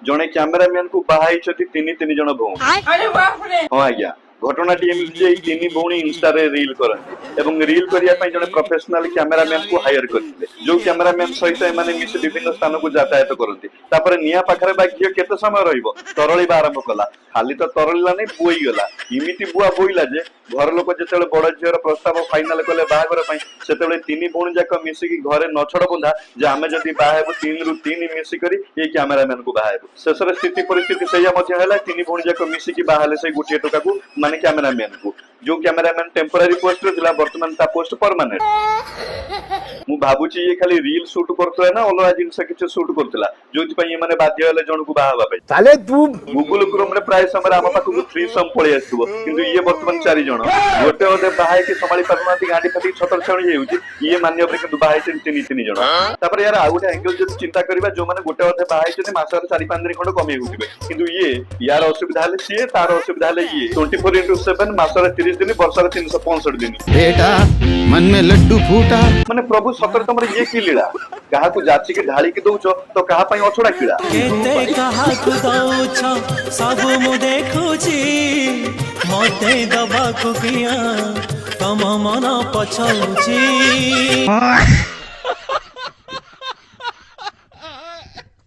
जड़े कैमेरामैन को बाहाई तीन तीन जन भौणी हाँ आज्ञा घटनाटी एमती तीन भौणी इंस्टा रील करती रील करने जड़े प्रोफेशनल कैमेरामैन को हायर करते जो कैमेरामैन सहित मिस विभिन्न स्थान को यातायात करते निया पाखे बा झील केते समय रहिबो तरलिबा आरंभ कला खाली तो तरलिला नहीं बुई गला इमिति बुआ बोइला जे घर लोक जेतेबेले बड़ झीर प्रस्ताव फाइनाल कले बाहागर पई सेतेबेले तीन भौणी जाक मिसिकी घरे नछड़ बंधा जे आमे जदि बाहाबो तीन रु तीन मिसिकरी ए कैमेरामैन को बाहाबो शेषर स्थिति परिस्थिति सेया मध्य हैला तीन भौणी जाक मिसिकी बाहाले से गुटिए टका को माने कैमेरामैन को जो कैमेरामैन टेम्पररी पोस्ट रे थिला वर्तमान ता पोस्ट परमानेंट मु भाबुची ये खाली रील शूट करतला ना अलगा जिनस किछ शूट करतला जोति पई माने बाध्य हले जण को बाहाबा पई ताले तू गूगल क्रोम रे प्राय समय आम पाखु फ्री सम पळि आसुबो किंतु ये वर्तमान चारि जण गोटे ओते बाहाय के संभाली पारनाती गाडी फाटी छतर छणी हेउची ये मान्य पे किंतु बाहाय तीन तीन जण तापर यार आ गोटे एंगल जति चिंता करबा जो माने गोटे ओते बाहाय छथि मासर 4-5 दिन खंड कमी होतिबे किंतु ये यार असुविधा हले सिए तार असुविधा हले ये 24/7 मासर 30 दिन वर्षर 365 दिन बेटा मन में लड्डू फूटा माने प्रभु सतर तमरे ये की लीला कहा को जाची के ढाली के दउछो तो कहा पई अछोड़ा कीड़ा केते कहा को दउछो सब मु देखुची मते दबा को किया तम मन पछौची